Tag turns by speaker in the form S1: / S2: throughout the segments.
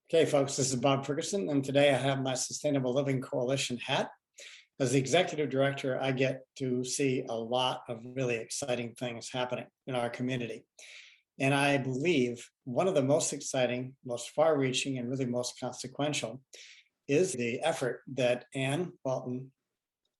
S1: Okay, folks, this is Bob Ferguson, and today I have my Sustainable Living Coalition hat. As the executive director, I get to see a lot of really exciting things happening in our community. And I believe one of the most exciting, most far reaching, and really most consequential is the effort that Anne Walton,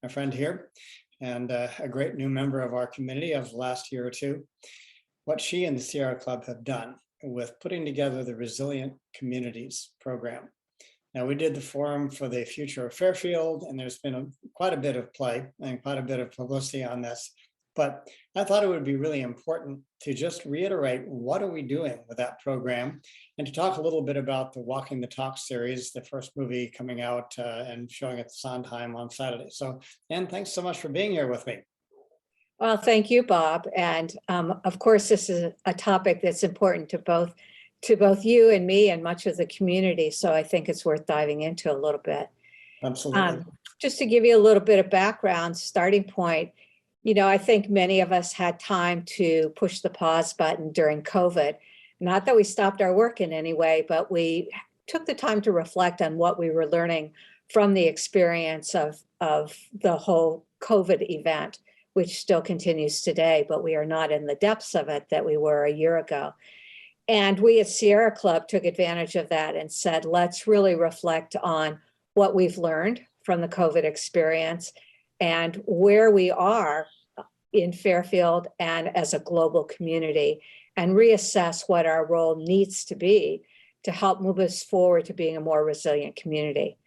S1: my friend here, and a great new member of our community of the last year or two, what she and the Sierra Club have done with putting together the Resilient Communities program. Now, we did the forum for the future of Fairfield, and there's been quite a bit of play and quite a bit of publicity on this. But I thought it would be really important to just reiterate what are we doing with that program, and to talk a little bit about the Walking the Talk series, the first movie coming out and showing at the Sondheim on Saturday. So, Anne, thanks so much for being here with me.
S2: Well, thank you, Bob. And of course, this is a topic that's important to both you and me and much of the community. So I think it's worth diving into a little bit.
S1: Absolutely.
S2: Just to give you a little bit of background, starting point, I think many of us had time to push the pause button during COVID. Not that we stopped our work in any way, but we took the time to reflect on what we were learning from the experience of the whole COVID event, which still continues today, but we are not in the depths of it that we were a year ago. And we at Sierra Club took advantage of that and said, let's really reflect on what we've learned from the COVID experience and where we are in Fairfield and as a global community, and reassess what our role needs to be to help move us forward to being a more resilient community.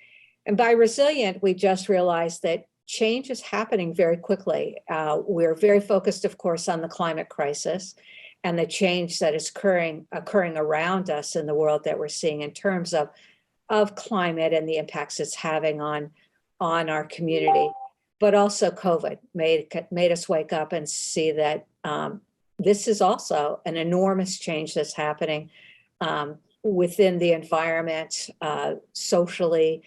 S2: And by resilient, we just realized that change is happening very quickly. We're very focused, of course, on the climate crisis and the change that is occurring around us in the world that we're seeing in terms of climate and the impacts it's having on our community. But also COVID made us wake up and see that this is also an enormous change that's happening within the environment, socially,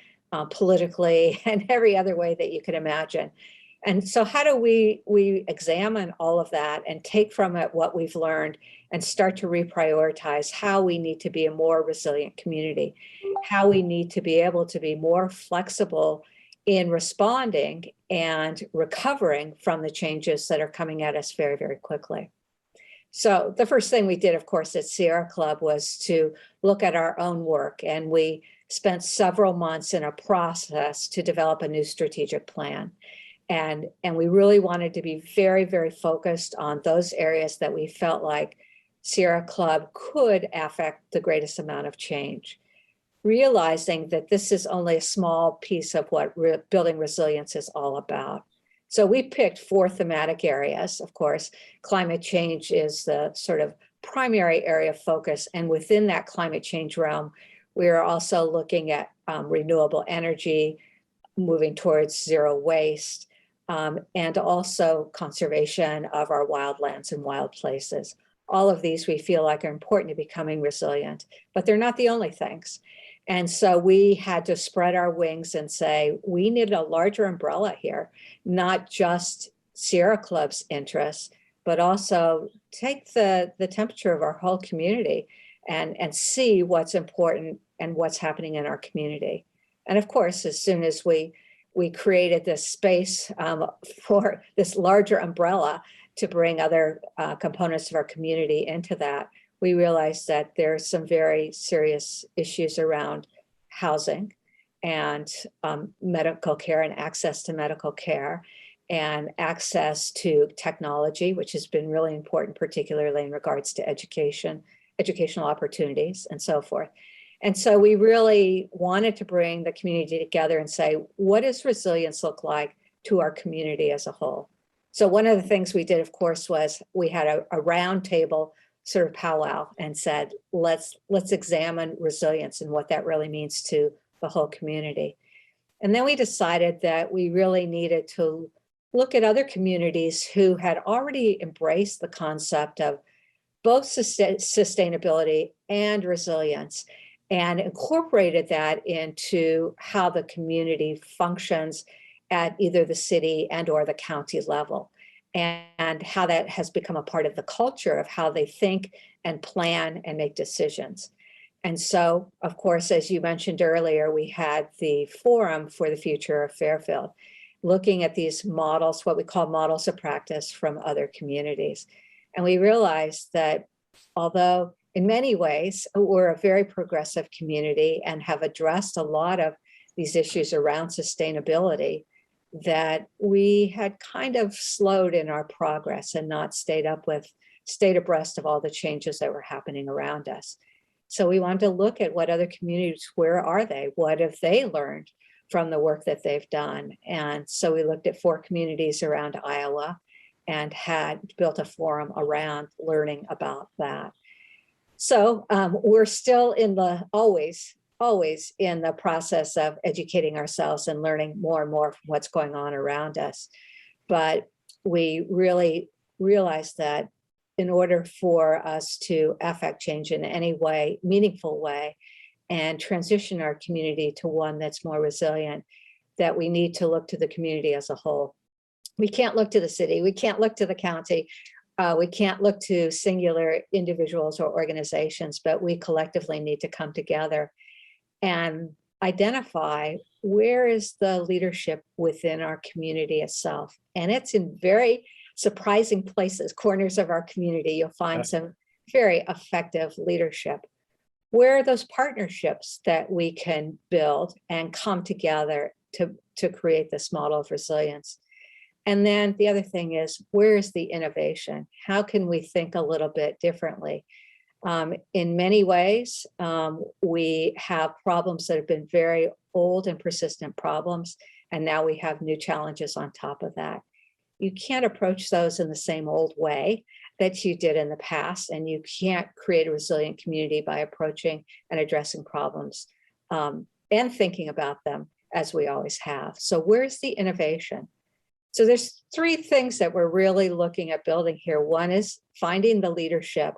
S2: politically, and every other way that you could imagine. And so how do we examine all of that and take from it what we've learned and start to reprioritize how we need to be a more resilient community, how we need to be able to be more flexible in responding and recovering from the changes that are coming at us very, very quickly. So the first thing we did, of course, at Sierra Club was to look at our own work, and we spent several months in a process to develop a new strategic plan. And we really wanted to be very, very focused on those areas that we felt like Sierra Club could affect the greatest amount of change, realizing that this is only a small piece of what building resilience is all about. So we picked 4 thematic areas. Of course, climate change is the sort of primary area of focus. And within that climate change realm, we are also looking at renewable energy, moving towards zero waste, and also conservation of our wildlands and wild places. All of these we feel like are important to becoming resilient, but they're not the only things. And so we had to spread our wings and say, we need a larger umbrella here, not just Sierra Club's interests, but also take the temperature of our whole community and see what's important and what's happening in our community. And of course, as soon as we created this space for this larger umbrella to bring other components of our community into that, we realized that there's some very serious issues around housing and medical care and access to medical care and access to technology, which has been really important, particularly in regards to educational opportunities and so forth. And so we really wanted to bring the community together and say, what does resilience look like to our community as a whole? So one of the things we did, of course, was we had a round table sort of powwow and said, let's examine resilience and what that really means to the whole community. And then we decided that we really needed to look at other communities who had already embraced the concept of both sustainability and resilience and incorporated that into how the community functions at either the city and or the county level, and how that has become a part of the culture of how they think and plan and make decisions. And so, of course, as you mentioned earlier, we had the Forum for the Future of Fairfield, looking at these models, what we call models of practice from other communities. And we realized that although in many ways we're a very progressive community and have addressed a lot of these issues around sustainability, that we had kind of slowed in our progress and not stayed abreast of all the changes that were happening around us. So we wanted to look at what other communities, where are they? What have they learned from the work that they've done? And so we looked at 4 communities around Iowa and had built a forum around learning about that. So we're still in the always in the process of educating ourselves and learning more and more from what's going on around us. But we really realized that in order for us to affect change in any way, meaningful way, and transition our community to one that's more resilient, that we need to look to the community as a whole. We can't look to the city, we can't look to the county, we can't look to singular individuals or organizations, but we collectively need to come together and identify where is the leadership within our community itself. And it's in very surprising places, corners of our community, you'll find some very effective leadership. Where are those partnerships that we can build and come together to create this model of resilience? And then the other thing is, where is the innovation? How can we think a little bit differently? In many ways, we have problems that have been very old and persistent problems, and now we have new challenges on top of that. You can't approach those in the same old way that you did in the past, and you can't create a resilient community by approaching and addressing problems and thinking about them as we always have. So where's the innovation? So there's 3 things that we're really looking at building here. One is finding the leadership,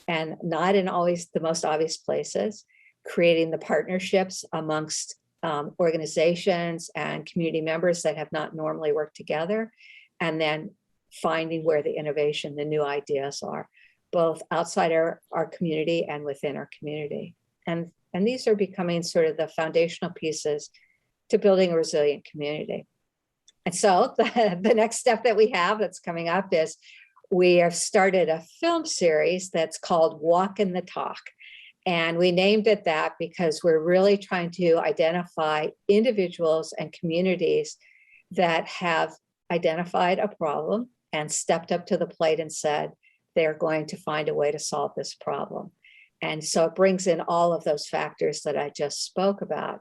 S2: and not in always the most obvious places, creating the partnerships amongst organizations and community members that have not normally worked together, and then finding where the innovation, the new ideas are, both outside our community and within our community. And these are becoming sort of the foundational pieces to building a resilient community. And so the next step that we have that's coming up is we have started a film series that's called Walking the Talk. And we named it that because we're really trying to identify individuals and communities that have identified a problem and stepped up to the plate and said they're going to find a way to solve this problem. And so it brings in all of those factors that I just spoke about.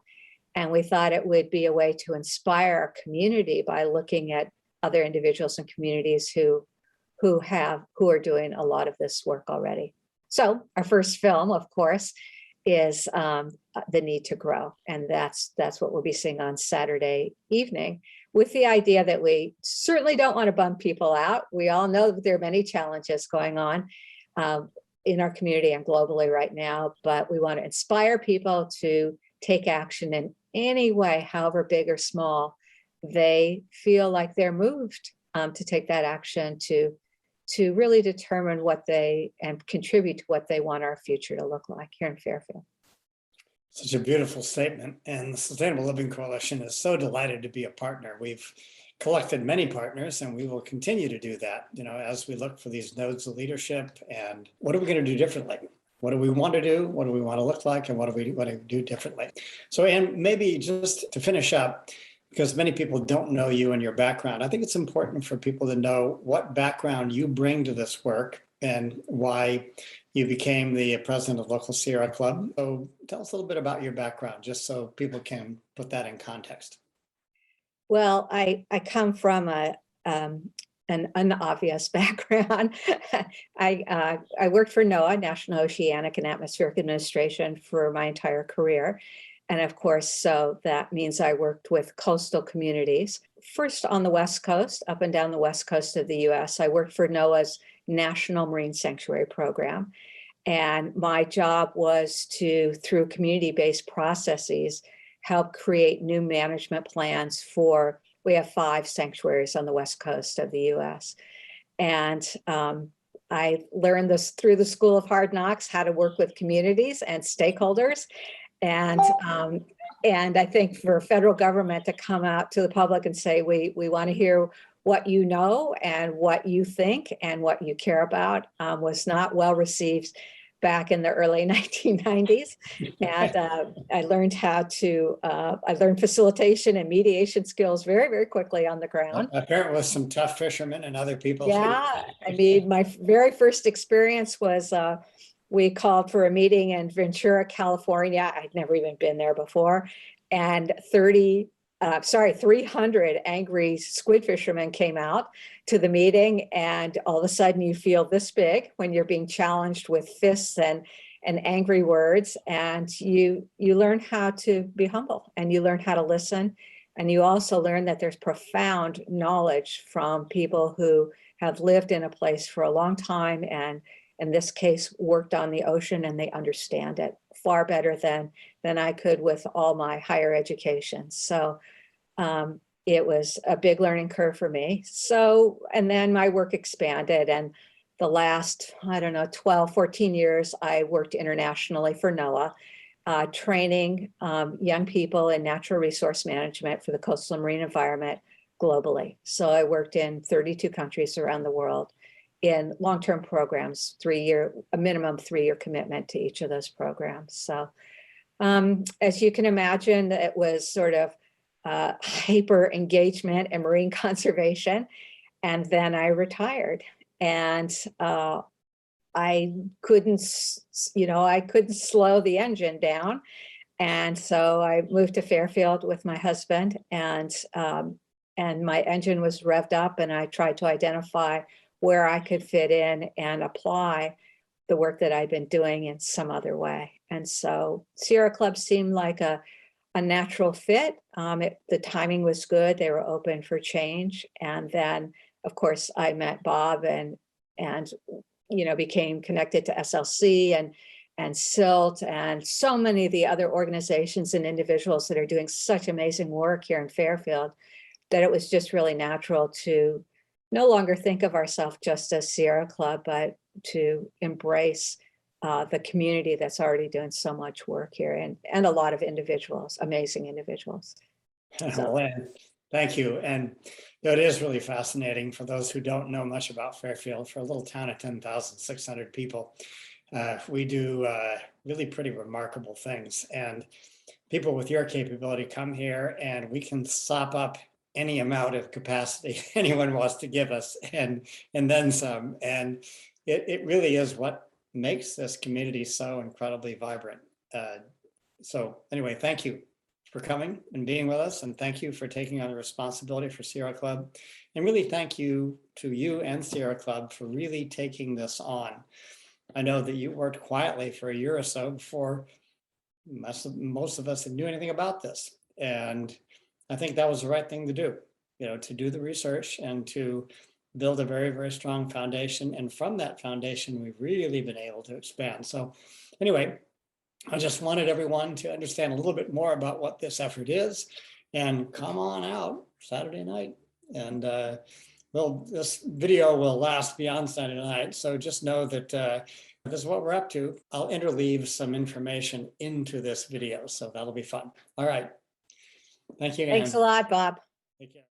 S2: And we thought it would be a way to inspire our community by looking at other individuals and communities who are doing a lot of this work already. So our first film, of course, is The Need to Grow. And that's what we'll be seeing on Saturday evening, with the idea that we certainly don't want to bum people out. We all know that there are many challenges going on in our community and globally right now, but we want to inspire people to take action in any way, however big or small, they feel like they're moved to take that action to really determine what they and contribute to what they want our future to look like here in Fairfield.
S1: Such a beautiful statement. And the Sustainable Living Coalition is so delighted to be a partner. We've collected many partners, and we will continue to do that, as we look for these nodes of leadership. And what are we going to do differently? What do we want to do? What do we want to look like? And what do we want to do differently? So, Anne, maybe just to finish up, because many people don't know you and your background, I think it's important for people to know what background you bring to this work and why you became the president of local Sierra Club. So tell us a little bit about your background, just so people can put that in context.
S2: Well, I come from an unobvious background. I worked for NOAA, National Oceanic and Atmospheric Administration, for my entire career. And of course, so that means I worked with coastal communities. First on the West Coast, up and down the West Coast of the US, I worked for NOAA's National Marine Sanctuary Program. And my job was to, through community-based processes, help create new management plans we have 5 sanctuaries on the West Coast of the US. And I learned this through the School of Hard Knocks, how to work with communities and stakeholders. And I think for federal government to come out to the public and say, we want to hear what you know and what you think and what you care about, was not well received back in the early 1990s. And I learned I learned facilitation and mediation skills very, very quickly on the ground.
S1: Apparently with some tough fishermen and other people.
S2: Yeah, I mean, my very first experience was we called for a meeting in Ventura, California. I'd never even been there before. And 300 angry squid fishermen came out to the meeting. And all of a sudden you feel this big when you're being challenged with fists and angry words. And you learn how to be humble, and you learn how to listen. And you also learn that there's profound knowledge from people who have lived in a place for a long time, and in this case, worked on the ocean, and they understand it far better than I could with all my higher education. So it was a big learning curve for me. So, and then my work expanded, and the last, I don't know, 12, 14 years, I worked internationally for NOAA, training young people in natural resource management for the coastal and marine environment globally. So I worked in 32 countries around the world in long-term programs, a minimum 3-year commitment to each of those programs. So as you can imagine, it was sort of hyper engagement in marine conservation. And then I retired, and I couldn't slow the engine down. And so I moved to Fairfield with my husband, and my engine was revved up, and I tried to identify where I could fit in and apply the work that I'd been doing in some other way. And so Sierra Club seemed like a natural fit. The timing was good. They were open for change. And then, of course, I met Bob and became connected to SLC and SILT and so many of the other organizations and individuals that are doing such amazing work here in Fairfield, that it was just really natural to no longer think of ourselves just as Sierra Club, but to embrace the community that's already doing so much work here, and a lot of individuals, amazing individuals.
S1: So. Well, thank you. And it is really fascinating for those who don't know much about Fairfield. For a little town of 10,600 people, we do really pretty remarkable things. And people with your capability come here, and we can sop up any amount of capacity anyone wants to give us, and then some. And it really is what makes this community so incredibly vibrant. So anyway, thank you for coming and being with us, and thank you for taking on the responsibility for Sierra Club, and really thank you to you and Sierra Club for really taking this on. I know that you worked quietly for a year or so before most of us knew anything about this, and I think that was the right thing to do, to do the research and to build a very, very strong foundation. And from that foundation, we've really been able to expand. So anyway, I just wanted everyone to understand a little bit more about what this effort is, and come on out Saturday night. And this video will last beyond Saturday night. So just know that this is what we're up to. I'll interleave some information into this video, so that'll be fun. All right. Thank you, Anne.
S2: Thanks a lot, Bob.
S1: Take care.